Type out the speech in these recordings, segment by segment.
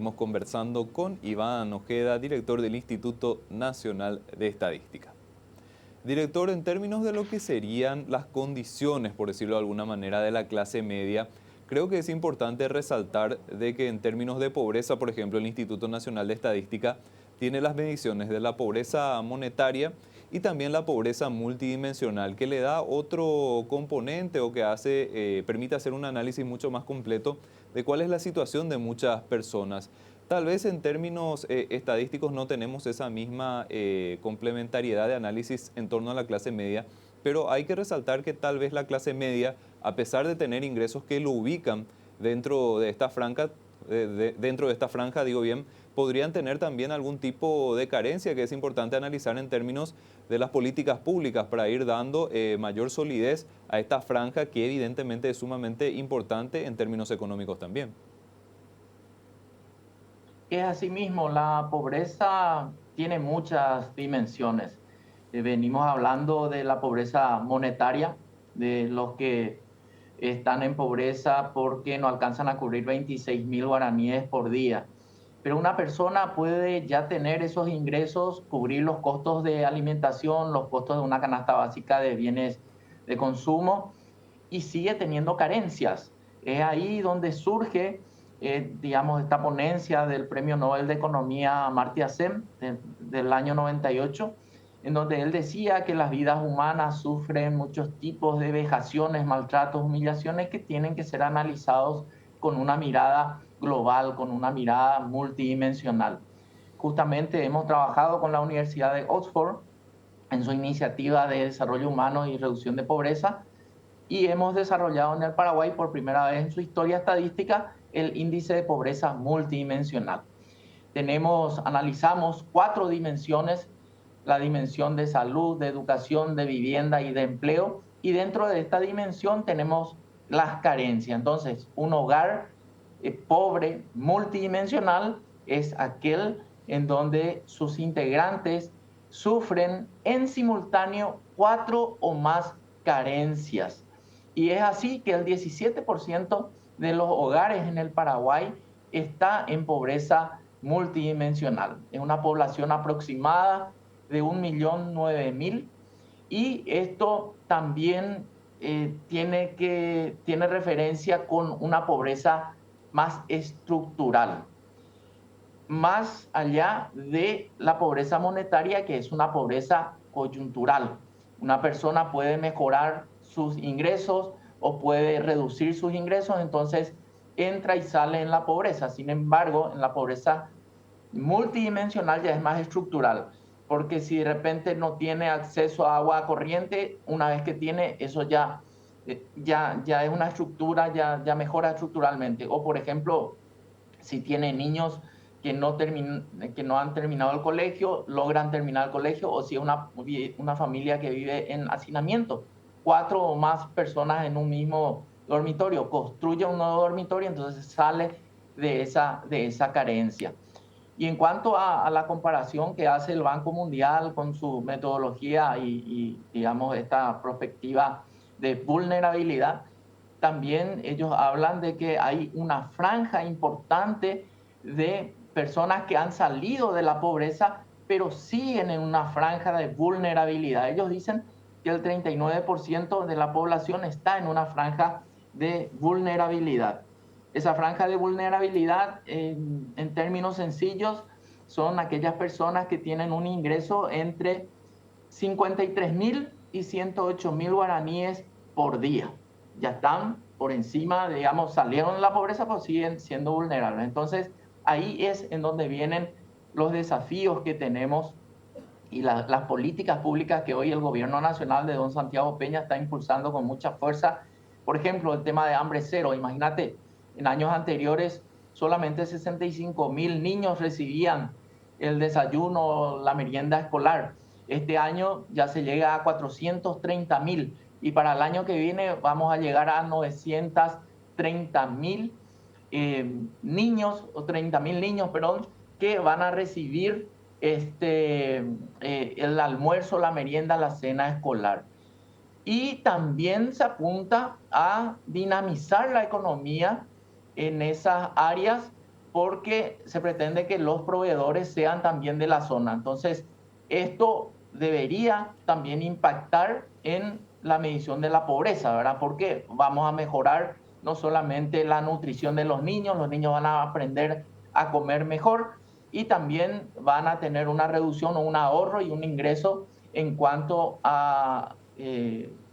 estaremos conversando con Iván Ojeda, director del Instituto Nacional de Estadística. Director, en términos de lo que serían las condiciones, por decirlo de alguna manera, de la clase media, creo que es importante resaltar de que en términos de pobreza, por ejemplo, el Instituto Nacional de Estadística tiene las mediciones de la pobreza monetaria y también la pobreza multidimensional, que le da otro componente o que permite hacer un análisis mucho más completo de cuál es la situación de muchas personas. Tal vez en términos estadísticos no tenemos esa misma complementariedad de análisis en torno a la clase media, pero hay que resaltar que tal vez la clase media, a pesar de tener ingresos que lo ubican dentro de esta franja, dentro de esta franja, digo bien, podrían tener también algún tipo de carencia que es importante analizar en términos de las políticas públicas para ir dando mayor solidez a esta franja que evidentemente es sumamente importante en términos económicos también. Es asimismo, la pobreza tiene muchas dimensiones. Venimos hablando de la pobreza monetaria, de los que están en pobreza porque no alcanzan a cubrir 26.000 guaraníes por día. Pero una persona puede ya tener esos ingresos, cubrir los costos de alimentación, los costos de una canasta básica de bienes de consumo y sigue teniendo carencias. Es ahí donde surge, digamos, esta ponencia del Premio Nobel de Economía Amartya Sen del año 98, en donde él decía que las vidas humanas sufren muchos tipos de vejaciones, maltratos, humillaciones que tienen que ser analizados con una mirada global, con una mirada multidimensional. Justamente hemos trabajado con la Universidad de Oxford en su iniciativa de desarrollo humano y reducción de pobreza, y hemos desarrollado en el Paraguay por primera vez en su historia estadística el índice de pobreza multidimensional. Analizamos 4 dimensiones: la dimensión de salud, de educación, de vivienda y de empleo, y dentro de esta dimensión tenemos las carencias. Entonces, un hogar pobre multidimensional es aquel en donde sus integrantes sufren en simultáneo 4 o más carencias. Y es así que el 17% de los hogares en el Paraguay está en pobreza multidimensional. Es una población aproximada de 1.009.000, y esto también tiene referencia con una pobreza más estructural, más allá de la pobreza monetaria, que es una pobreza coyuntural. Una persona puede mejorar sus ingresos o puede reducir sus ingresos, entonces entra y sale en la pobreza. Sin embargo, en la pobreza multidimensional ya es más estructural, porque si de repente no tiene acceso a agua corriente, una vez que tiene, eso ya es una estructura, ya mejora estructuralmente. O por ejemplo, si tiene niños que no han terminado el colegio, logran terminar el colegio, o si es una familia que vive en hacinamiento, 4 o más personas en un mismo dormitorio, construye un nuevo dormitorio, entonces sale de esa carencia. Y en cuanto a la comparación que hace el Banco Mundial con su metodología digamos, esta perspectiva de vulnerabilidad, también ellos hablan de que hay una franja importante de personas que han salido de la pobreza, pero siguen en una franja de vulnerabilidad. Ellos dicen que el 39% de la población está en una franja de vulnerabilidad. Esa franja de vulnerabilidad, en términos sencillos, son aquellas personas que tienen un ingreso entre 53.000 y 108.000 guaraníes por día. Ya están por encima, digamos, salieron de la pobreza, pero siguen siendo vulnerables. Entonces, ahí es en donde vienen los desafíos que tenemos y las políticas públicas que hoy el gobierno nacional de don Santiago Peña está impulsando con mucha fuerza. Por ejemplo, el tema de hambre cero. Imagínate, en años anteriores solamente 65.000 niños recibían el desayuno, la merienda escolar. Este año ya se llega a 430.000, y para el año que viene vamos a llegar a 930.000 niños, o 30.000 niños, perdón, que van a recibir el almuerzo, la merienda, la cena escolar. Y también se apunta a dinamizar la economía en esas áreas porque se pretende que los proveedores sean también de la zona. Entonces, esto debería también impactar en la medición de la pobreza, ¿verdad? Porque vamos a mejorar no solamente la nutrición de los niños van a aprender a comer mejor y también van a tener una reducción o un ahorro y un ingreso en cuanto a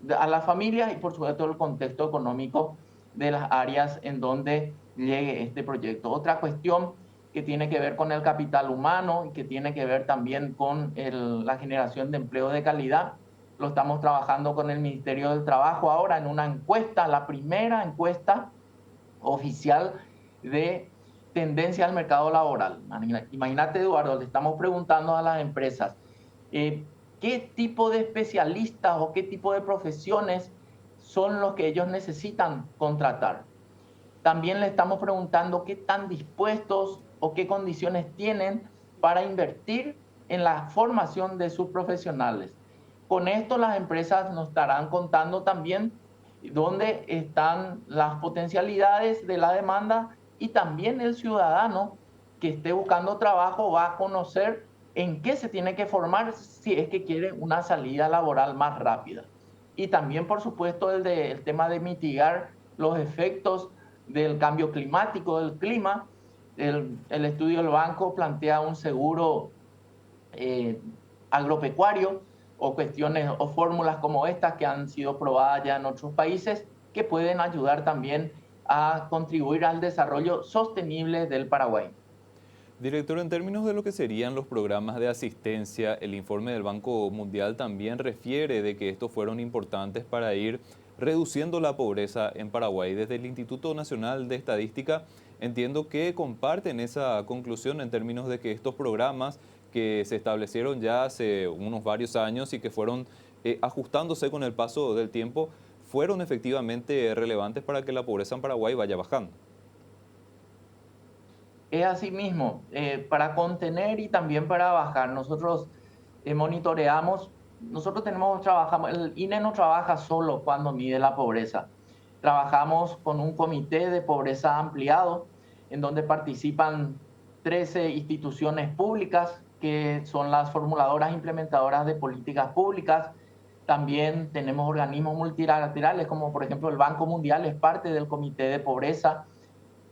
las familias y por supuesto el contexto económico de las áreas en donde llegue este proyecto. Otra cuestión que tiene que ver con el capital humano y que tiene que ver también con la generación de empleo de calidad. Lo estamos trabajando con el Ministerio del Trabajo ahora en una encuesta, la primera encuesta oficial de tendencia al mercado laboral. Imagínate, Eduardo, le estamos preguntando a las empresas qué tipo de especialistas o qué tipo de profesiones son los que ellos necesitan contratar. También le estamos preguntando qué tan dispuestos o qué condiciones tienen para invertir en la formación de sus profesionales. Con esto las empresas nos estarán contando también dónde están las potencialidades de la demanda y también el ciudadano que esté buscando trabajo va a conocer en qué se tiene que formar si es que quiere una salida laboral más rápida. Y también, por supuesto, el tema de mitigar los efectos del cambio climático, del clima. El estudio del banco plantea un seguro agropecuario o cuestiones o fórmulas como estas que han sido probadas ya en otros países que pueden ayudar también a contribuir al desarrollo sostenible del Paraguay. Director, en términos de lo que serían los programas de asistencia, el informe del Banco Mundial también refiere de que estos fueron importantes para ir reduciendo la pobreza en Paraguay. Desde el Instituto Nacional de Estadística entiendo que comparten esa conclusión en términos de que estos programas que se establecieron ya hace unos varios años y que fueron ajustándose con el paso del tiempo, fueron efectivamente relevantes para que la pobreza en Paraguay vaya bajando. Es así mismo, para contener y también para bajar. Nosotros monitoreamos, trabajamos, el INE no trabaja solo cuando mide la pobreza. Trabajamos con un comité de pobreza ampliado, en donde participan 13 instituciones públicas, que son las formuladoras e implementadoras de políticas públicas. También tenemos organismos multilaterales, como por ejemplo el Banco Mundial es parte del comité de pobreza,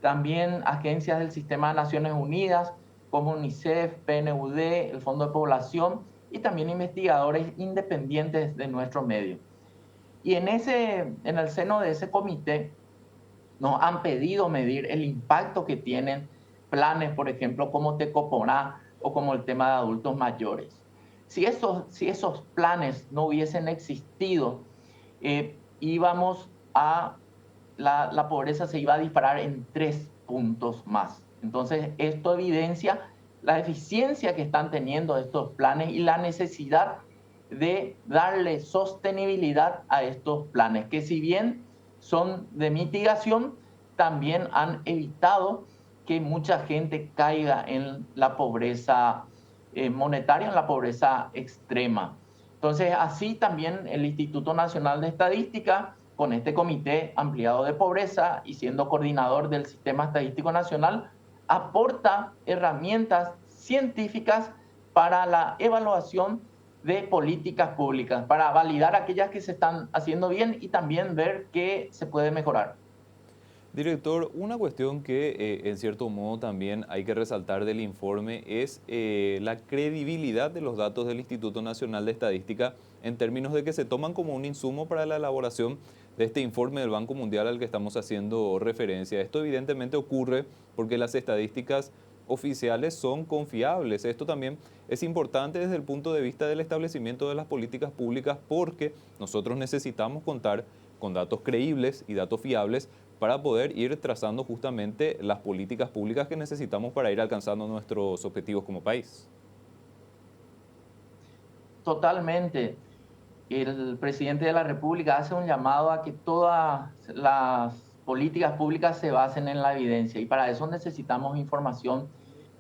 también agencias del Sistema de Naciones Unidas, como UNICEF, PNUD, el Fondo de Población y también investigadores independientes de nuestro medio. Y en el seno de ese comité nos han pedido medir el impacto que tienen planes, por ejemplo, como Tecoponá o como el tema de adultos mayores. Si esos planes no hubiesen existido, íbamos a la pobreza se iba a disparar en 3 puntos más. Entonces, esto evidencia la eficiencia que están teniendo estos planes y la necesidad de darle sostenibilidad a estos planes, que si bien son de mitigación, también han evitado que mucha gente caiga en la pobreza monetaria, en la pobreza extrema. Entonces, así también el Instituto Nacional de Estadística, con este comité ampliado de pobreza y siendo coordinador del Sistema Estadístico Nacional, aporta herramientas científicas para la evaluación de políticas públicas, para validar aquellas que se están haciendo bien y también ver qué se puede mejorar. Director, una cuestión que en cierto modo también hay que resaltar del informe es la credibilidad de los datos del Instituto Nacional de Estadística en términos de que se toman como un insumo para la elaboración de este informe del Banco Mundial al que estamos haciendo referencia. Esto evidentemente ocurre porque las estadísticas oficiales son confiables. Esto también es importante desde el punto de vista del establecimiento de las políticas públicas porque nosotros necesitamos contar con datos creíbles y datos fiables para poder ir trazando justamente las políticas públicas que necesitamos para ir alcanzando nuestros objetivos como país. Totalmente. El presidente de la República hace un llamado a que todas las políticas públicas se basen en la evidencia y para eso necesitamos información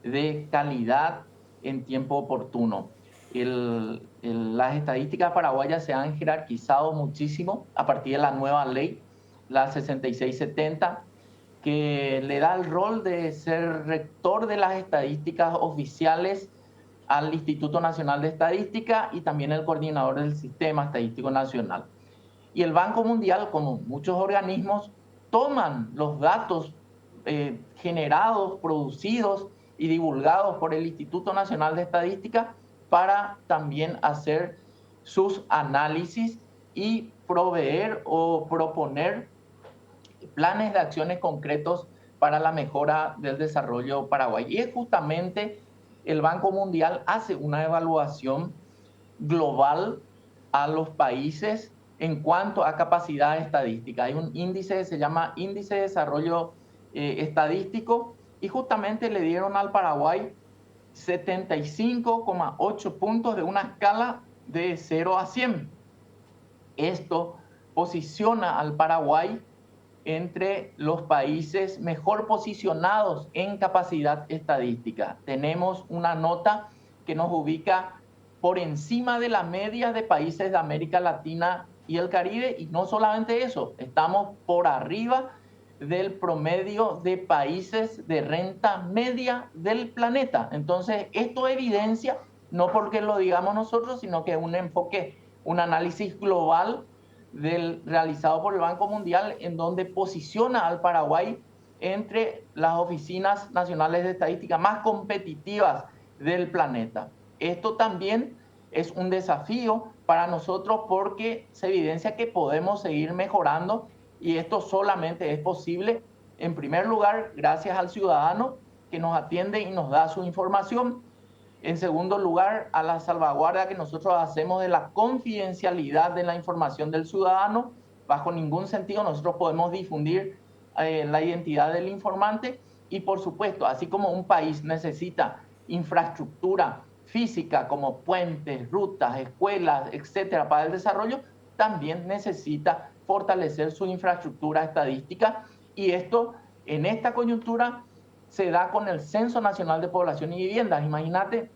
de calidad en tiempo oportuno. Las estadísticas paraguayas se han jerarquizado muchísimo a partir de la nueva ley, la 6670, que le da el rol de ser rector de las estadísticas oficiales al Instituto Nacional de Estadística y también el coordinador del Sistema Estadístico Nacional. Y el Banco Mundial, como muchos organismos, toman los datos generados, producidos y divulgados por el Instituto Nacional de Estadística para también hacer sus análisis y proveer o proponer planes de acciones concretos para la mejora del desarrollo Paraguay. Y es justamente el Banco Mundial hace una evaluación global a los países en cuanto a capacidad estadística. Hay un índice que se llama Índice de Desarrollo Estadístico y justamente le dieron al Paraguay 75,8 puntos de una escala de 0 a 100. Esto posiciona al Paraguay entre los países mejor posicionados en capacidad estadística. Tenemos una nota que nos ubica por encima de la media de países de América Latina y el Caribe, y no solamente eso, estamos por arriba del promedio de países de renta media del planeta. Entonces, esto evidencia, no porque lo digamos nosotros, sino que un enfoque, un análisis global realizado por el Banco Mundial, en donde posiciona al Paraguay entre las oficinas nacionales de estadística más competitivas del planeta. Esto también es un desafío para nosotros porque se evidencia que podemos seguir mejorando y esto solamente es posible, en primer lugar, gracias al ciudadano que nos atiende y nos da su información. En segundo lugar, a la salvaguarda que nosotros hacemos de la confidencialidad de la información del ciudadano. Bajo ningún sentido nosotros podemos difundir la identidad del informante. Y por supuesto, así como un país necesita infraestructura física como puentes, rutas, escuelas, etcétera, para el desarrollo, también necesita fortalecer su infraestructura estadística. Y esto, en esta coyuntura, se da con el Censo Nacional de Población y Viviendas. Imagínate,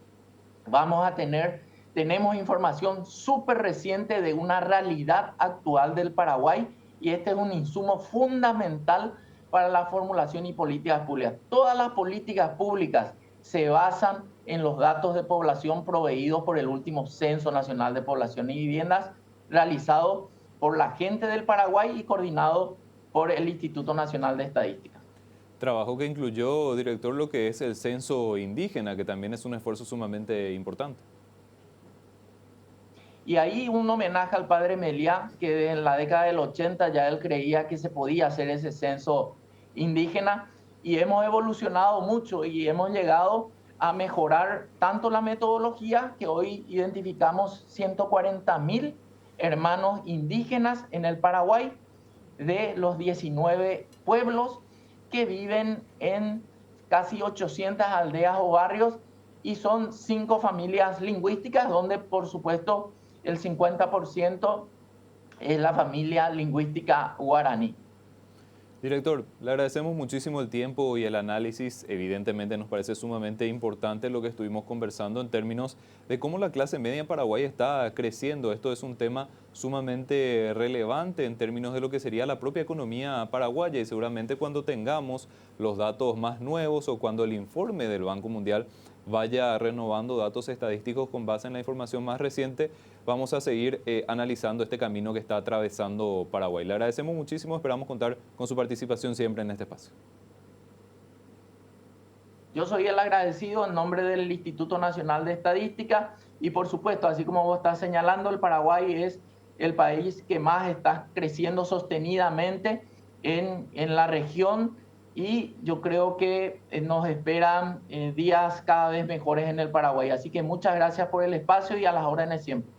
tenemos información súper reciente de una realidad actual del Paraguay y este es un insumo fundamental para la formulación y políticas públicas. Todas las políticas públicas se basan en los datos de población proveídos por el último Censo Nacional de Población y Viviendas realizado por la gente del Paraguay y coordinado por el Instituto Nacional de Estadística. Trabajo que incluyó, director, lo que es el censo indígena, que también es un esfuerzo sumamente importante. Y ahí un homenaje al padre Meliá, que en la década del 80 ya él creía que se podía hacer ese censo indígena y hemos evolucionado mucho y hemos llegado a mejorar tanto la metodología que hoy identificamos 140.000 hermanos indígenas en el Paraguay de los 19 pueblos que viven en casi 800 aldeas o barrios y son 5 familias lingüísticas donde por supuesto el 50% es la familia lingüística guaraní. Director, le agradecemos muchísimo el tiempo y el análisis. Evidentemente nos parece sumamente importante lo que estuvimos conversando en términos de cómo la clase media en Paraguay está creciendo. Esto es un tema sumamente relevante en términos de lo que sería la propia economía paraguaya y seguramente cuando tengamos los datos más nuevos o cuando el informe del Banco Mundial vaya renovando datos estadísticos con base en la información más reciente, vamos a seguir analizando este camino que está atravesando Paraguay. Le agradecemos muchísimo, esperamos contar con su participación siempre en este espacio. Yo soy el agradecido en nombre del Instituto Nacional de Estadística y por supuesto, así como vos estás señalando, el Paraguay es el país que más está creciendo sostenidamente en la región y yo creo que nos esperan días cada vez mejores en el Paraguay. Así que muchas gracias por el espacio y a las órdenes siempre.